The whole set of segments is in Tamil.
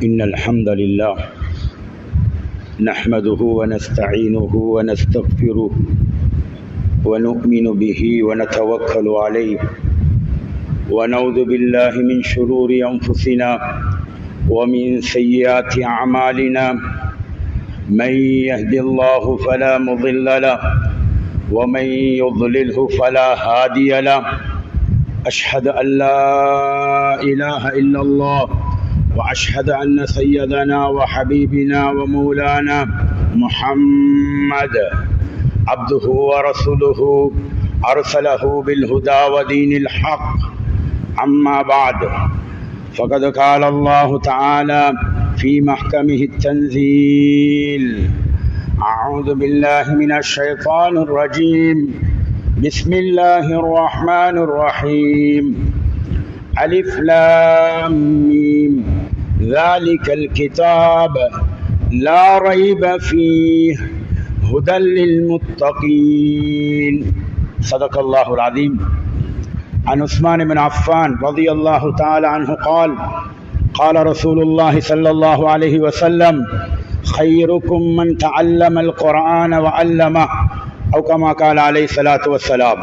إن الحمد لله نحمده ونستعينه ونستغفره ونؤمن به ونتوكل عليه ونعوذ بالله من شرور أنفسنا ومن سيئات أعمالنا من يهد الله فلا مضل له ومن يضلله فلا هادي له أشهد أن لا إله إلا الله وأشهد أن سيدنا وحبيبنا ومولانا محمد عبده ورسوله أرسله بالهدى ودين الحق أما بعد فقد قال الله تعالى في محكمه التنزيل أعوذ بالله من الشيطان الرجيم بسم الله الرحمن الرحيم ألف لام ميم ذلك الكتاب لا ريب فيه هدى للمتقين صدق الله العظيم. عن عثمان بن عفان رضي الله تعالى عنه قال قال رسول الله صلى الله عليه وسلم خيركم من تعلم القرآن وعلمه أو كما قال عليه الصلاة والسلام.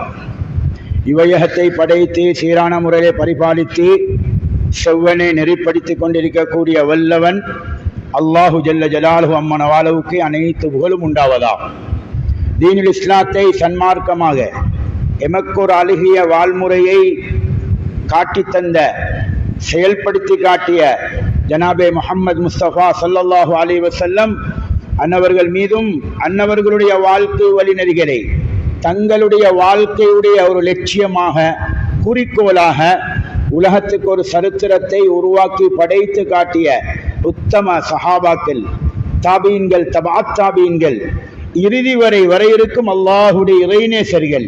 இவையகத்தை படைத்து சீரான முறையிலே பரிபாலித்து செவ்வனை நெறிப்படுத்திக் கொண்டிருக்கக்கூடிய வல்லவன் அல்லாஹு ஜல்ல ஜலாலுஹு அம்மனவாலவுக்கு அனைத்து புகழும் உண்டாவதா. தீனுல் இஸ்லாத்தை சன்மார்க்கமாக எமக்கொரு அழகிய வாழ்முறையை காட்டித்தந்த செயல்படுத்தி காட்டிய ஜனாபே முஹம்மது முஸ்தபா ஸல்லல்லாஹு அலைஹி வஸல்லம் அன்னவர்கள் மீதும் அன்னவர்களுடைய வாழ்க்கை வழிநெறிகளை தங்களுடைய வாழ்க்கையுடைய ஒரு லட்சியமாக குறிக்கோளாக உலகத்துக்கு ஒரு சரித்திரத்தை உருவாக்கி படைத்து காட்டிய உத்தம சஹாபாக்கள், தாபீன்கள், தபாத் தாபீன்கள், இறுதி வரை இருக்கும் அல்லாஹுடைய இறைநேசர்கள்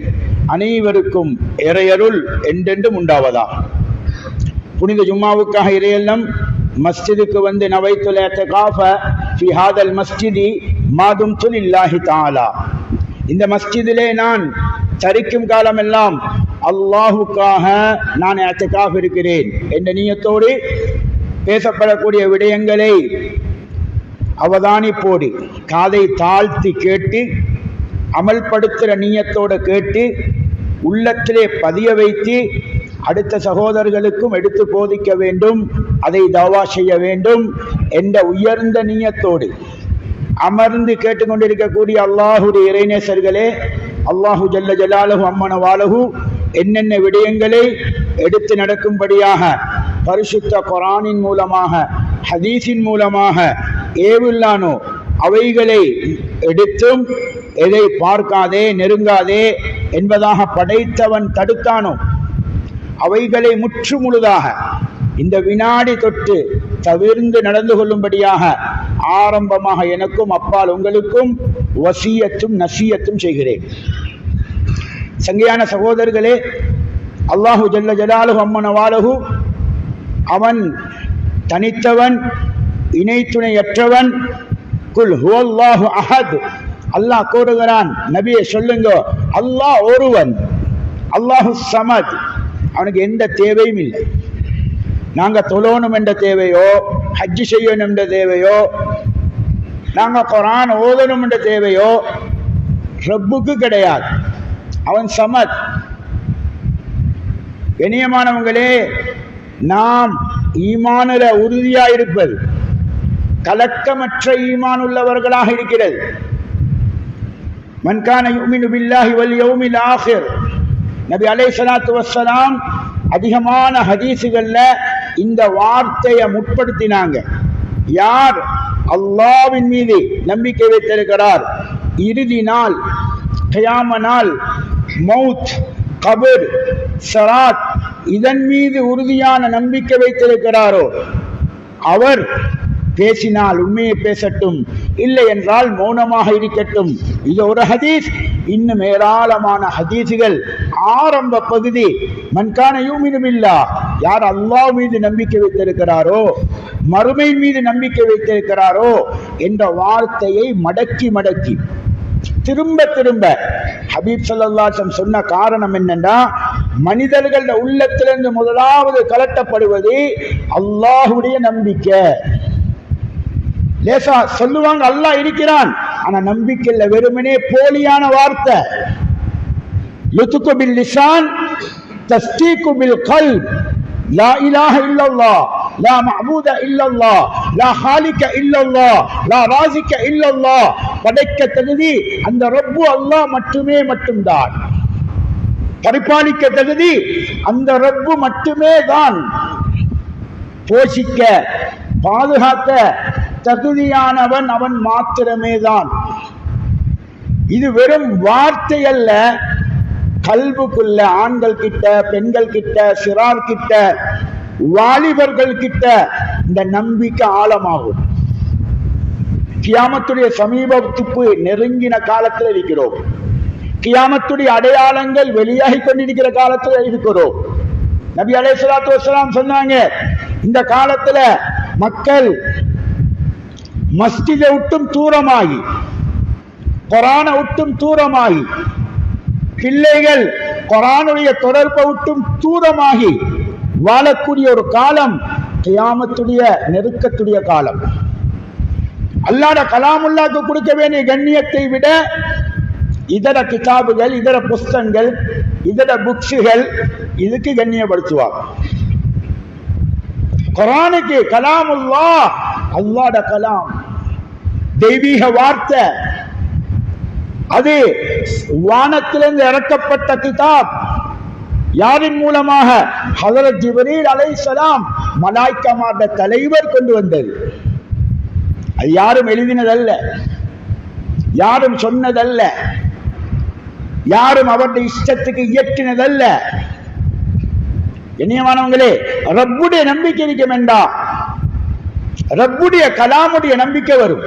அனைவருக்கும் இறையருள் என்றென்றும் உண்டாவதா. புனித ஜும்மாவுக்காக இறையெல்லாம் மஸ்ஜிதுக்கு வந்து நவைத்துல் இஅ்திகாஃப ஃபி ஹாதல் மஸ்ஜிதி மாதும்து லில்லாஹி தஆலா, இந்த மஸ்ஜிதிலே நான் தரிக்கும் காலமெல்லாம் அல்லாஹுக்காக நான் இஅ்திகாஃப் இருக்கிறேன் என்ற நியத்தோடு பேசப்படக்கூடிய விடயங்களை அவதானிப்போடு காதை தாழ்த்தி கேட்டு அமல்படுத்துகிற நியத்தோடு கேட்டு உள்ளத்திலே பதிய வைத்து அடுத்த சகோதரர்களுக்கும் எடுத்து போதிக்க வேண்டும், அதை தவா செய்ய வேண்டும் என்ற உயர்ந்த நியத்தோடு அமர்ந்து கேட்டுக்கொண்டிருக்கக்கூடிய அல்லாஹுடைய இறைநேசர்களே, அல்லாஹு ஜல்ல ஜலாலுஹு அம்மனவாலுஹு என்னென்ன விடயங்களை எடுத்து நடக்கும்படியாக பரிசுத்த குர்ஆனின் மூலமாக ஹதீஸின் மூலமாக ஏவுள்ளானோ அவைகளை எடுத்தும் எதை பார்க்காதே நெருங்காதே என்பதாக படைத்தவன் தடுத்தானோ அவைகளை முற்று முழுதாக இந்த வினாடி தொட்டு தவிர்ந்து நடந்து கொள்ளும்படியாக ஆரம்பமாக எனக்கும் அப்பால் உங்களுக்கும் வசியத்தும் நசியத்தும் செய்கிறேன். சங்கையான சகோதரர்களே, அல்லாஹு ஜல்ல ஜலாலுஹு அம்மனவாலுஹு அவன் தனித்தவன், இணை துணையற்றவன். குல் ஹுவல்லாஹு அஹத், அல்லாஹ் கூறுகிறான், நபியை சொல்லுங்க, அல்லாஹ் ஒருவன், அல்லாஹு ஸமத், அவனுக்கு எந்த தேவையும் இல்லை. நாங்க தொழணும் என்ற தேவையோ, ஹஜ்ஜு செய்யணும் என்ற தேவையோ, நாங்க குர்ஆன் ஓதணும் என்ற தேவையோ ரப்புக்கு கிடையாது. அவன் சமத். கண்ணியமானவங்களே, நாம் ஈமானில உறுதியாயிருப்பது கலக்கமற்ற ஈமான் உள்ளவர்களாக இருக்கிறது. மன் கான யுமினு பில்லாஹி வல் யௌமில் ஆகிர், நபி அலைஹிஸ்ஸலாத்து வஸ்ஸலாம் அதிகமான ஹதீஸுகள்ல இந்த வார்த்தையை முற்படுத்தினாங்க. யார் அல்லாஹ்வின் மீது நம்பிக்கை வைத்திருக்கிறார், இறுதி நாள், கியாம நாள், மௌத், கபர், ஸராத், இதன் மீது உறுதியான நம்பிக்கை வைத்திருக்கிறாரோ அவர் பேசினால் உண்மையை பேசட்டும், இல்லை என்றால் மௌனமாக இருக்கட்டும். இது ஒரு ஹதீஸ். இன்னும் ஏராளமான ஹதீஸுகள். ஆரம்ப பகுதி மன்கான யூமினு பில்லாஹ், யார் அல்லாஹ் மீது நம்பிக்கை வைத்திருக்கிறாரோ, மறுமை மீது நம்பிக்கை வைத்திருக்கிறாரோ என்ற வார்த்தையை மடக்கி மடக்கி திரும்ப திரும்ப ஹபீப் ஸல்லல்லாஹு அலைஹி வஸல்லம் சொன்ன காரணம் என்னன்னா, மனிதர்கள உள்ளத்திலிருந்து முதலாவது கலட்டப்படுவது அல்லாஹ்வுடைய நம்பிக்கை. லேசா சொல்லுவாங்க அல்லாஹ் இருக்கிறான், ஆனா நம்பிக்கை இல்ல, வெறுமனே போலியான வார்த்தை. யுதுகு பில் லிசான் தஸ்தீகு பில் கல்ப். லா இலாஹ இல்லல்லாஹ், லா மஅபூத இல்லல்லாஹ், லா ஹாலிக இல்லல்லாஹ், லா ராசிக இல்லல்லாஹ். படைக்க தகுதி அந்த ரப்பு அல்லாஹ் மட்டும்தான். பரிபாலிக்க தகுதி அந்த ரப்பு மட்டுமே தான். போஷிக்க பாதுகாக்க தகுதியானவன் அவன் மாத்திரமே தான். இது வெறும் வார்த்தை அல்ல, கல்புக்குள்ள ஆண்கள் கிட்ட, பெண்கள் கிட்ட, சிறார் கிட்ட, வாலிபர்கள் கிட்ட இந்த நம்பிக்கை ஆழமாகும். கியாமத்துடைய சமீபத்துக்கு நெருங்கின காலத்தில் இருக்கிறோம். கியாமத்துடைய அடையாளங்கள் வெளியாகி கொண்டிருக்கிற காலத்தில் இருக்கிறோம். நபி அலைஹிஸ்ஸலாத்து வஸ்ஸலாம் சொன்னாங்க, இந்த காலத்துல மக்கள் மஸ்ஜிதை விட்டும் தூரமாகி, குர்ஆனை விட்டும் தூரமாகி, பிள்ளைகள் குர்ஆனுடைய தொடர்பை விட்டும் தூரமாகி வாழக்கூடிய ஒரு காலம் கியாமத்துடைய நெருக்கத்துடைய காலம். அல்லாஹ்வுடைய கலாமுல்லாஹ்க்கு கொடுக்க வேண்டிய கண்ணியத்தை விட இதர கிதாபுகள், இதர புஸ்தகங்கள், இதர புக்ஸுகள் இதுக்கு கண்ணியப்படுத்துவாங்க. குர்ஆனுக்கு கலாமுல்லாஹ், அல்லாஹ்வுடைய கலாம், தெய்வீக வார்த்தை, அது வானத்திலிருந்து இறக்கப்பட்ட கிதாப். யாரின் மூலமாக? ஹஜ்ரத் ஜிப்ரீல் அலைஹிஸ்ஸலாம், மலாயிக்காமார்ட தலைவர் கொண்டு வந்தது. அது யாரும் எழுதினதல்ல, யாரும் சொன்னதல்ல, யாரும் அவருடைய இஷ்டத்துக்கு இயற்றினதல்ல. கண்ணியமானவங்களே, ரப்புடைய நம்பிக்கை இருக்க வேண்டாம், ரப்புடைய கலாமுடைய நம்பிக்கை வரும்.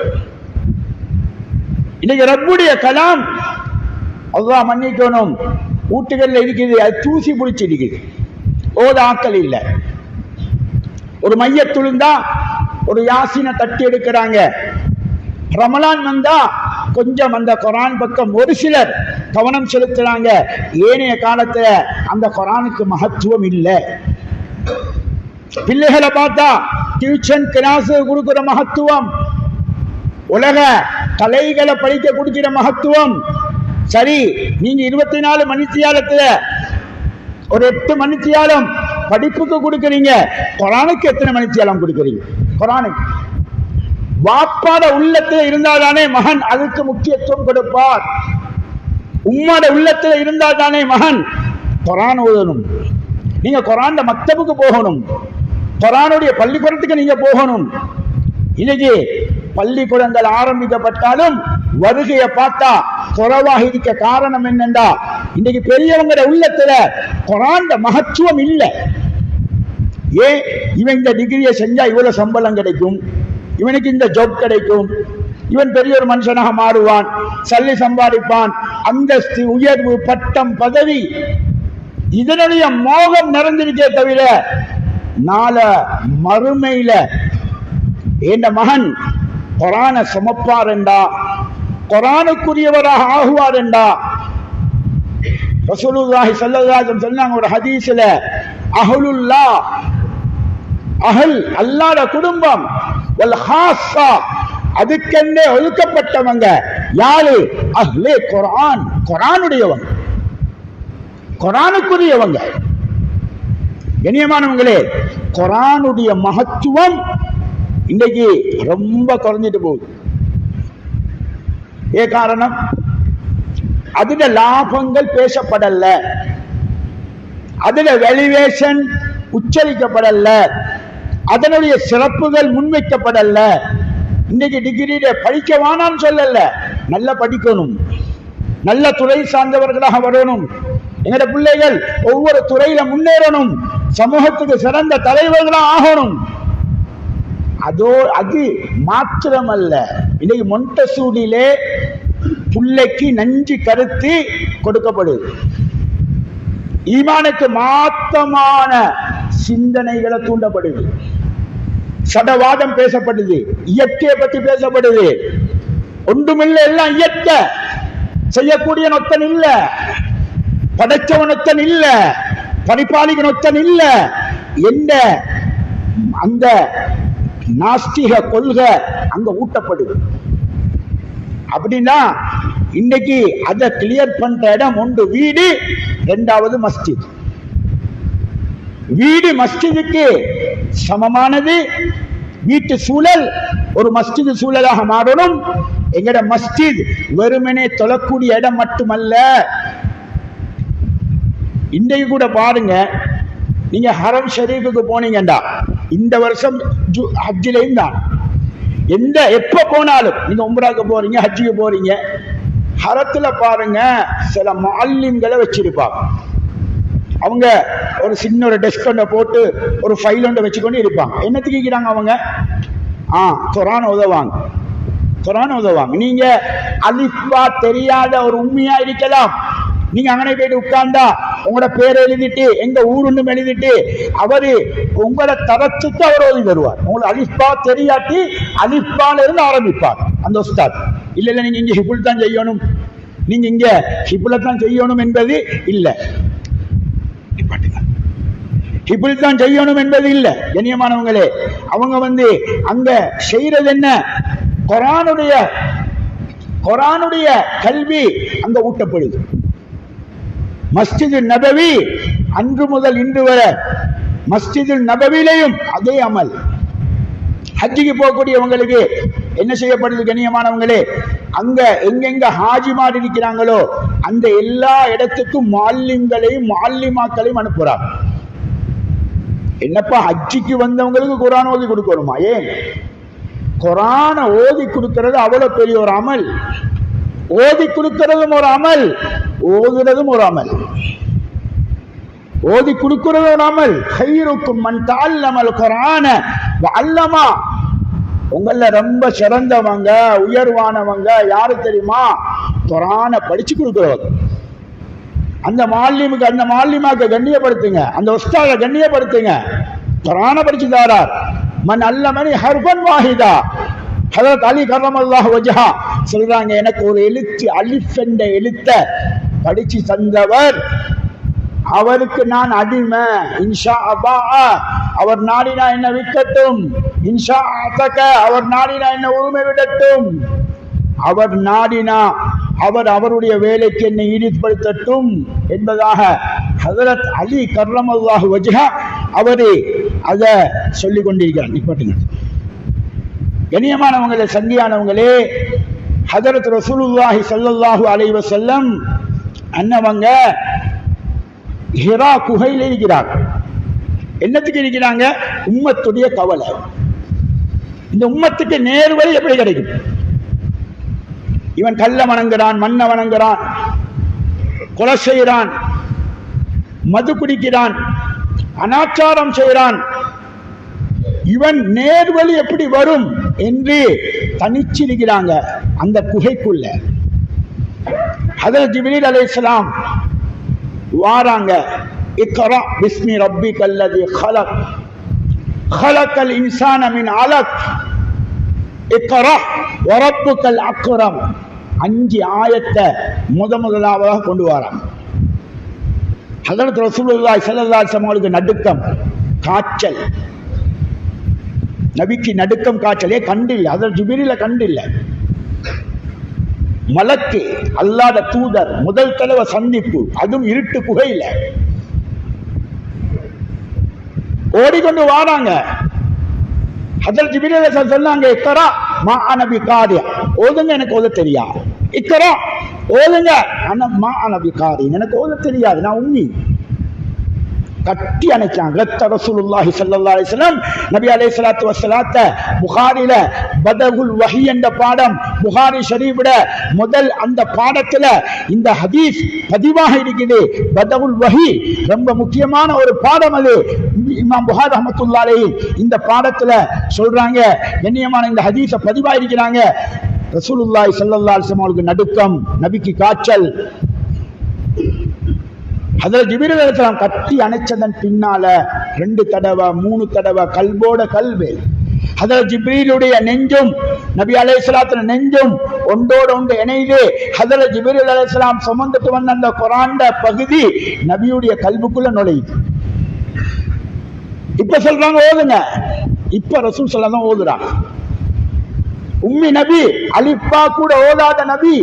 இன்னைக்கு ரப்புடைய கலாம் அல்லாஹ் மன்னிக்கணும், வீட்டுகள்ல இருக்குது, அது தூசி பிடிச்சி இருக்குது, ஓத ஆக்கள் இல்லை. ஒரு மையத்துழுந்தா ஒரு யாசினை தட்டி எடுக்கிறாங்க. ரமலான் வந்தா கொஞ்சம் அந்த குர்ஆன் பக்கம் ஒரு சிலர் கவனம் செலுத்துறாங்க. ஏனைய காலத்துல அந்த குர்ஆனுக்கு மகத்துவம் இல்லை. பிள்ளைகளை பார்த்தா டியூஷன் கிளாஸ் கொடுக்கிற மகத்துவம், உலக கலைகளை படிக்க கொடுக்கிற மகத்துவம். சரி, நீங்க 24 மணித்தியாலத்துல ஒரு 8 மணித்தியாலம் படிப்புக்கு கொடுக்குறீங்க, குர்ஆனுக்கு எத்தனை மணித்தியாலம் கொடுக்குறீங்க? குர்ஆனுக்கு வாப்பாட உள்ளத்துல இருந்தால்தானே மகன் அதுக்கு முக்கியத்துவம் கொடுப்பார். உம்மாட உள்ளத்துல இருந்தால்தானே மகன் குர்ஆன் ஓதணும். நீங்க குர்ஆன் மக்தபுக்கு போகணும், குர்ஆனுடைய பள்ளிக்கூடத்துக்கு நீங்க போகணும். இன்னைக்கு பள்ளிக்கூடங்கள் ஆரம்பிக்கப்பட்டாலும் வருகையை பார்த்தா குறைவாக இருக்க காரணம் என்னண்டா, இன்னைக்கு பெரியவங்க உள்ளத்துல குர்ஆன் மகத்துவம் இல்லை. ஏன்? இவன் இந்த டிகிரியை செஞ்சா இவ்வளவு சம்பளம் கிடைக்கும், இவனுக்கு இந்த ஜாப் கிடைக்கும், இவன் பெரிய ஒரு மனுஷனாக மாறுவான், சல்லி சம்பாதிப்பான், அந்தஸ்து, உயர்வு, பட்டம், பதவி, இதனுடைய மோகம் நிறைந்திருக்கே தவிர நாள மறுமையில என் மகன் குர்ஆனை சுமப்பார் என்றா, குர்ஆனுக்குரியவராக ஆகுவார் என்றா. ரசூலுல்லாஹி ஸல்லல்லாஹு அலைஹி வஸல்லம் சொன்னாங்க ஒரு ஹதீஸ்ல, அஹ்லுல்லாஹ், அஹல் அல்லாஹ்வுடைய குடும்பம், வல் ஹாஸா அதுக்கென்றே ஒதுக்கப்பட்டவங்க யாரு? அஹ்லே குர்ஆன், குர்ஆனுடையவங்க, குர்ஆனுக்குரியவங்க. கண்ணியமானவங்களே, குர்ஆனுடைய மகத்துவம் இன்னைக்கு ரொம்ப குறைஞ்சிட்டு போகுது. ஏ காரணம்? அதுல லாபங்கள் பேசப்படல, அதுல வேல்யூவேஷன் உச்சரிக்கப்படல, அதனுடைய சிறப்புகள் முன்வைக்கப்படல. இன்னைக்கு டிகிரியில படிக்க வேணான்னு சொல்லல, நல்லா படிக்கணும், நல்ல துறை சார்ந்தவர்களாக வரணும், எங்கட பிள்ளைகள் ஒவ்வொரு துறையில முன்னேறணும், சமூகத்துக்கு சிறந்த தலைவர்களாக ஆகணும். அது மாத்திரமல்ல, இன்னைக்கு மொண்டசூரியிலே பிள்ளைக்கு நஞ்சு கருத்து கொடுக்கப்படுது, ஈமானுக்கு மாத்தமான சிந்தனைகளை தூண்டப்படுது, சடவாதம் பேசப்படுது, இயற்கையை பற்றி பேசப்படுது. ஒன்றுமில்லை, எல்லாம் இயற்கை, செய்யக்கூடிய நொத்தன் இல்ல, படைச்சவனொத்தன் இல்ல, பரிபாலிகனொத்தன் இல்ல என்ற அந்த நாஸ்திக கொள்கை அங்க ஊட்டப்படுது. அப்படின்னா இன்னைக்கு அதை கிளியர் பண்ற இடம் ஒன்று வீடு, இரண்டாவது மஸ்ஜித். வீடு மஸ்ஜிதுக்கு சமமானது. வீட்டு சூழல் ஒரு மஸ்ஜித் சூழலாக மாறணும். எங்கட மஸ்ஜித் வெறுமனே தொழக்கூடிய இடம் மட்டுமல்ல. இன்றைக்கு கூட பாருங்க, நீங்க ஹரம் ஷரீஃபுக்கு போனீங்கடா, இந்த வருஷம் ஹஜ்ஜிலையும் தான், எப்ப போனாலும் நீங்க உம்ராக்கு போறீங்க, ஹஜ்ஜுக்கு போறீங்க, ஹரத்துல பாருங்க சில முஅல்லிம்களை வச்சிருப்பாங்க. அவங்க ஒரு சின்ன ஒரு டெஸ்க் ஒன்றை போட்டு ஒரு ஃபைல் ஒன்றை வச்சுக்கொண்டு இருப்பாங்க. என்னத்துக்கு இருக்கிறாங்க அவங்க? குர்ஆன் உதவாங்க, குர்ஆன் உதவாங்க. நீங்க அலிஃபா தெரியாத ஒரு உண்மையா இருக்கலாம், நீங்க அங்கே போயிட்டு உட்கார்ந்தா உங்களோட பேரை எழுதிட்டு எங்க ஊருன்னு எழுதிட்டு அவரு உங்களை தரத்துக்கு அவர் ஓதி தருவார். உங்களுக்கு அலிஃபா தெரியாட்டி அலிஃபால இருந்து ஆரம்பிப்பார் அந்த உஸ்தாத். இல்ல இல்ல நீங்க இங்க ஹிபுல் தான் செய்யணும், நீங்க இங்க ஹிபுல தான் செய்யணும் என்பது இல்ல, ஹிபுல் தான் செய்யணும் என்பது இல்ல. கண்ணியமானவங்களே, அவங்க அங்க செய்யறது என்ன? குர்ஆனுடைய கல்வி அங்க ஊட்டப்படுது. மஸ்ஜிது நபவி அன்று முதல் இன்று வரை மஸ்ஜிது நபவிலையும் அதே அமல். ஹஜ்ஜிக்கு போகக்கூடியவங்களுக்கு என்ன செய்யப்படுது? கண்ணியமானவங்களே, அங்க எங்கெங்க ஹாஜிமார் இருக்கிறாங்களோ அந்த எல்லா இடத்துக்கும் முஅல்லிம்களையும் முஅல்லிமாக்களையும் அனுப்புறாங்க. என்னப்பா ஹஜ்ஜிக்கு வந்தவங்களுக்கு குர்ஆன் ஓதி கொடுக்கணுமா? ஏன்? குர்ஆன ஓதி கொடுக்கிறது அவ்வளவு பெரிய ஒரு அமல். ஓதி கொடுக்கிறதும் ஒரு அமல், ஓதுறதும் ஒரு அமல். ஓதி கொடுக்கிறது ஒரு அமல். ஹைருக்கும் மன் தஅல்லமல் குர்ஆன வ அல்லமா. உங்கள ரொம்ப சிறந்தவங்க உயர்வானவங்க யாரு தெரியுமா? குர்ஆனை படிச்சு கொடுக்கிறவங்க. அந்த மாலிமுக்கு அந்த மாலிமாக்க கண்ணியப்படுத்துங்க, அந்த உஸ்தாத கண்ணியப்படுத்துங்க. குர்ஆனை படிச்சு தாரார். மன் அல்லமனி ஹர்ஃபன் வாஹிதா. ஹஜ்ரத் அலி கர்ரமல்லாஹு வஜ்ஹா சொல்றாங்க, எனக்கு ஒரு எழுத்து அலிஃப் என்ற எழுத்தை படிச்சு தந்தவர், அவருக்கு நான் அடிமை. இன்ஷா அல்லாஹ் அவர் நாடினா என்ன விற்கட்டும், இன்ஷா அத்தக அவர் நாடினா என்ன உரிமை விடட்டும், அவர் நாடினா அவர் அவருடைய வேலைக்கு என்னை ஈடுபடுத்தட்டும் என்பதாக ஹஜ்ரத் அலி கர்ரமல்லாஹு வஜ்ஹா அவரு அத சொல்லிக் கொண்டிருக்கிறார். நிப்பாட்டுங்க. கண்ணியமானவங்களே, சங்கியானவங்களே, ஹஜ்ரத் ரசூலுல்லாஹி ஸல்லல்லாஹு அலைஹி வஸல்லம் அன்னவங்க ஹிரா குகையில் இருக்கிறாங்க. என்னத்துக்கு இருக்கிறாங்க? உம்மத்துடைய கவலை. இந்த உம்மத்துக்கு நேர்வழி எப்படி கிடைக்கும்? இவன் கள்ள வணங்குறான், மண்ணை வணங்குறான், கொலை செய்கிறான், மது குடிக்கிறான், அனாச்சாரம் செய்கிறான், இவன் நேர்வழி எப்படி வரும் என்று தனிச்சிருக்கிறாங்க அந்த குகைக்குள்ள. ஹஜ்ரத் ஜிப்ரீல் அலைஹிஸ்ஸலாம் வாராங்க. இக்ரா பிஸ்மி ரப்பிக்கல் லதீ خلق خلقல் இன்சான மின் அலக் இக்ரா வரப்புக்கல் அக்ரம். 5 ஆயத்தை முதலாவதாக கொண்டு வராங்க. ஹஜ்ரத் ரசூலுல்லாஹி ஸல்லல்லாஹு அலைஹி வஸல்லம் அவர்களுக்கு நடுக்கம், காய்ச்சல். நபிக்கு நடுக்கம், காய்ச்சலே கண்டில்லை. ஹஜ்ரத் ஜிப்ரீல கண்டில்லை. மலக்கு அல்லாஹ்வுடைய தூதர் முதல் தடவை சந்திப்பு, அதுவும் இருட்டு குகையில. ஓடிக்கொண்டு வாராங்க. ஹஜ்ரத் ஜிப்ரீல் சொன்னாங்க, இக்ரா மா அன பிகாரி, ஓதுங்க, எனக்கு ஓத தெரியாது. இக்ரா ஓதுங்க, மா அன பிகாரி, எனக்கு ஓத தெரியாது, நான் உம்மி. கட்டி அணைச்சாங்க. ரசூலுல்லாஹி ஸல்லல்லாஹு அலைஹி வஸல்லம் நபி அலைஹிஸ்ஸலாத்து வஸ்ஸலாத்த புகாரில பதகுல் வஹி என்ற பாடம், புகாரி ஷரீஃப்ல முதல் அந்த பாடத்துல இந்த ஹதீஸ் பதிவாக இருக்குது. பதகுல் வஹி ரொம்ப முக்கியமான ஒரு பாடம். அது இமாம் புகாரி ரஹ்மத்துல்லாஹி அலைஹி இந்த பாடத்துல சொல்றாங்க. கண்ணியமான இந்த ஹதீஸை பதிவாக இருக்கிறாங்க. ரசூலுல்லாஹி ஸல்லல்லாஹு அலைஹி வஸல்லம் அவர்களுக்கு நடுக்கம், நபிக்கு காய்ச்சல். ஹஜ்ரத் ஜிப்ரீல் அலைஹிஸ்ஸலாம் கட்டி அணைச்சதன் பின்னால 2 தடவை 3 தடவை கல்போட கல்வே. ஹஜ்ரத் ஜிப்ரீலுடைய நெஞ்சும் நபி அலைஹிஸ்ஸலாத்து நெஞ்சும் ஒன்றோடு ஒன்று இணைந்து ஹஜ்ரத் ஜிப்ரீல் அலைஹிஸ்ஸலாம் சுமந்துட்டு வந்த அந்த குர்ஆன் பகுதி நபியுடைய கல்புக்குள்ள நுழையுது. இப்ப சொல்றாங்க ஓதுங்க. இப்ப ரசூல் ஸல்லல்லாஹு அலைஹி வஸல்லம் ஓதுறாங்க. உம்மி நபி, அலிஃபா கூட ஓதாத நபி,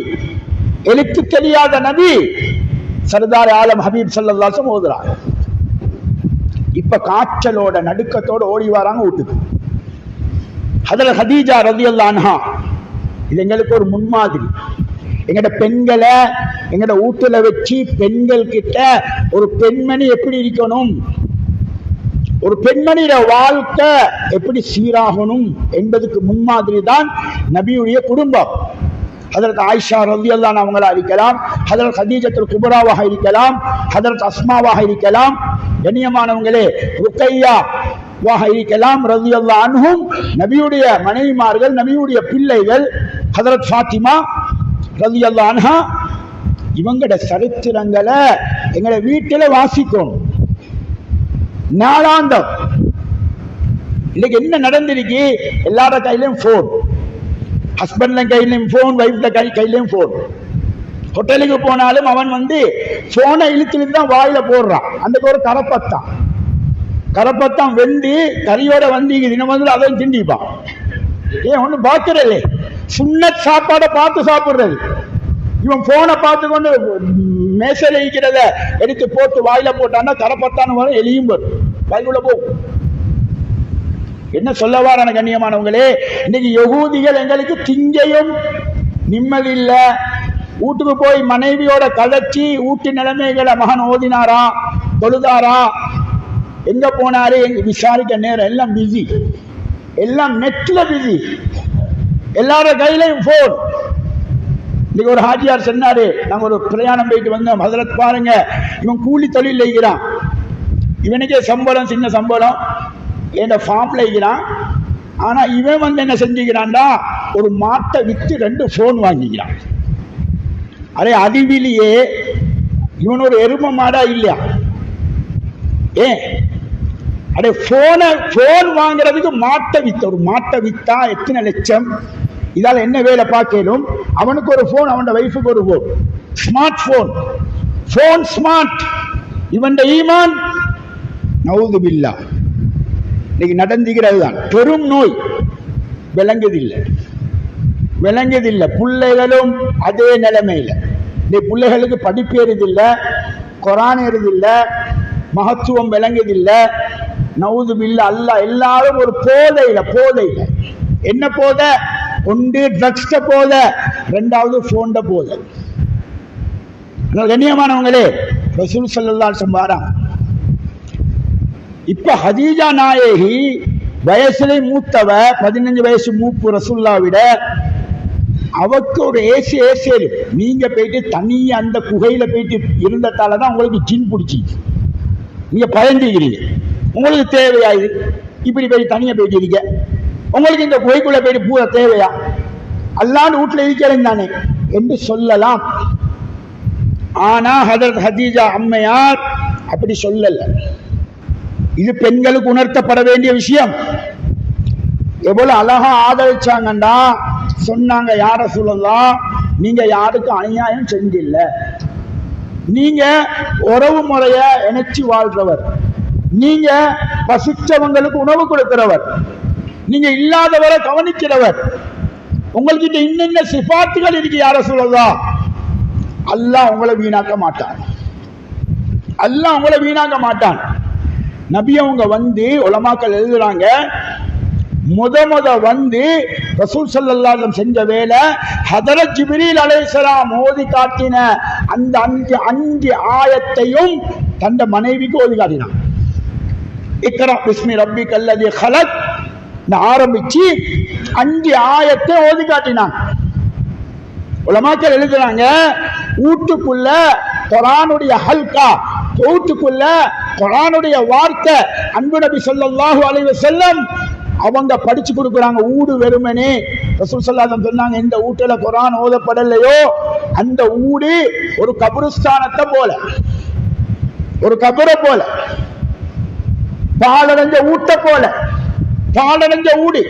எழுத்து தெரியாத நபி சர்தார் ஆலம் ஹபீப் ஸல்லல்லாஹு அலைஹி வஸல்லம் ஓதுறாங்க. இப்ப காய்ச்சலோட நடுக்கத்தோட ஓடி வராங்க வீட்டுக்கு. ஹதரத் ஹதீஜா ரலியல்லாஹு அன்ஹா, இது எங்களுக்கு ஒரு முன்மாதிரி. எங்கட பெண்களை எங்கட வீட்டுல வச்சு பெண்கள் கிட்ட ஒரு பெண்மணி எப்படி இருக்கணும், ஒரு பெண்மணியோட வாழ்க்கை எப்படி சீராகணும் என்பதுக்கு முன்மாதிரி தான் நபியுடைய குடும்பம். ஹதரத் ஆயிஷா ரலியல்லாஹு அன்ஹா அவங்களா இருக்கலாம், ஹதரத் ஹதீஜத்துல் குப்ராவாக இருக்கலாம், ஹதரத் அஸ்மாவாக இருக்கலாம், கண்ணியமானவங்களே ருக்கையா வாக இருக்கலாம் ரலியல்லாஹு அன்ஹும், நபியுடைய மனைவிமார்கள், நபியுடைய பிள்ளைகள் ஹதரத் ஃபாத்திமா ரலியல்லாஹு அன்ஹா. இவங்கட சரித்திரங்களை எங்களை வீட்டில வாசிக்கணும். நாளாந்தம் இன்னைக்கு என்ன நடந்திருக்கு, எல்லார கையிலும் போன், ஹஸ்பண்ட்ல கையிலும் போன், வைஃப்ல கையிலும் போன். ஹோட்டலுக்கு போனாலும் அவன் போனை இழுத்து தான் வாயில போடுறான். அந்த ஒரு கரப்பத்தான் வெந்து கறியோட தினம் அதையும் திண்டிப்பான். ஏன் ஒண்ணு பாக்குறல்ல, சுன்னத் சாப்பாடை பார்த்து சாப்பிடுறது. இவன் போனை பார்த்து கொண்டு மேசையில இருக்கிறத எடுத்து போட்டு வாயில போட்டான்னா கரப்பத்தான் வரும், எலியும் வரும், வாய்க்குள்ள போகும். என்ன சொல்ல வாரான கண்ணியமானவங்களே, இன்னைக்கு யகூதிகள் எங்களுக்கு திங்கையும் நிம்மதி இல்ல. வீட்டுக்கு போய் மனைவியோட கலச்சி வீட்டு நிலைமைகளை மகன் ஓதினாரா, தொழுதாரா, எங்க போனாரு விசாரிக்க நேரம், எல்லாம் பிஸி, எல்லாம் நெட்ல பிஸி, எல்லார கையிலையும் போன். இன்னைக்கு ஒரு ஹாஜியார் சொன்னாரு, நாங்க ஒரு பிரயாணம் போயிட்டு வந்தோம், ஹதரத் பாருங்க இவன் கூலி தொழில் இருக்கிறான், இவனுக்கே சம்பளம் சின்ன சம்பளம், என் ஃபார்ம்ல இருக்கிறான். ஆனா இவன் என்ன செஞ்சுக்கிறான்டா, ஒரு மாட்டை வித்து 2 போன் வாங்கிக்கிறான். அரே அறிவிலேயே இவன் ஒரு எரும மாடா இல்லையா? ஏன் அடே போன் வாங்குறதுக்கு மாட்டை வித்த, ஒரு மாட்டை வித்தா எத்தனை லட்சம், இதால என்ன வேலை பார்க்கணும்? அவனுக்கு ஒரு போன், அவன் வைஃபுக்கு ஒரு போன், ஸ்மார்ட் போன் ஸ்மார்ட். இவன் ஈமான் நவுது பில்லா இன்னைக்கு நடந்துகிறது தான் பெரும் நோய். விளங்குதில்லை. பிள்ளைகளும் அதே நிலைமையில. இன்னைக்கு பிள்ளைகளுக்கு படிப்பு ஏறுதில்லை, குரான் ஏறுதில்லை, மகத்துவம் விளங்குதில்லை. நவுது பில்லா. அல்லாஹ் எல்லாரும் ஒரு போதையில. என்ன போத? ஒன்று ட்ரக்ஸ்ட போத, 2வது போன்ட போத. கண்ணியமானவங்களே, ரசூல் ஸல்லல்லாஹு அலைஹி வஸல்லம் இப்ப ஹதீஜா நாயகி வயசுல மூத்தவ, 15 வயசு மூப்பு ரசூலுல்லாஹ் விட. அவக்கு ஒரு ஏசேரு. நீங்க போயிட்டு தனியா அந்த குகையில போயிட்டு இருந்ததாலதான் உங்களுக்கு ஜின் பிடிச்சி நீங்க பயந்துக்கிறீங்க. உங்களுக்கு தேவையா இது? இப்படி போய் தனியா போயிட்டு இருக்க, உங்களுக்கு இந்த குகைக்குள்ள போயிட்டு பூரா தேவையா? அல்லாண்டு வீட்டுல இருக்கிறேன் தானே என்று சொல்லலாம். ஆனா ஹதரத் ஹதீஜா அம்மையார் அப்படி சொல்லல. இது பெண்களுக்கு உணர்த்தப்பட வேண்டிய விஷயம். எவ்வளவு அழகா ஆதரிச்சாங்கண்டா, சொன்னாங்க, யா ரசூலல்லாஹ் நீங்க யாருக்கும் அநியாயம் செஞ்சில்ல, நீங்க உறவு முறைய இணைச்சி வாழ்றவர், நீங்க பசிச்சவங்களுக்கு உணவு கொடுக்கிறவர், நீங்க இல்லாதவரை கவனிக்கிறவர், உங்கள்கிட்ட இன்னென்ன சிபாத்துகள் இருக்கு யா ரசூலல்லாஹ். அல்லாஹ் உங்களை வீணாக்க மாட்டான். நபி அவங்க உலமாக்கள் எழுதுறாங்க, முத ரசூல் ஸல்லல்லாஹு அலைஹி வஸல்லம் செஞ்ச வேலை, ஹதரத் ஜிப்ரீல் அலைஹிஸ்ஸலாம் ஓதி காட்டின அந்த 5 ஆயத்தையும் தந்த மனைவிக்கு ஓதி காட்டினான். இக்ரா பிஸ்மி ரப்பிக்கல் லதீ ஹலக் ஆரம்பிச்சு 5 ஆயத்தை ஓதி காட்டினான். உலமாக்கள் எழுதுறாங்க, வீட்டுக்குள்ள குர்ஆனுடைய ஹல்கா, வீட்டுக்குள்ள குர்ஆனுடைய வார்த்தை அன்பு நபி ஸல்லல்லாஹு அலைஹி வஸல்லம் அவங்க படிச்சு கொடுக்குறாங்க. ஊடு வெறுமனே ரசூல் ஸல்லல்லாஹு அலைஹி வஸல்லம் சொன்னாங்க, இந்த வீட்டுல குர்ஆன் ஓதப்படலையோ அந்த ஊடு ஒரு கபருஸ்தானத்தை போல, ஒரு கபரை போல, பாலடைஞ்ச ஊட்ட போல, பாலடைஞ்ச ஊடு.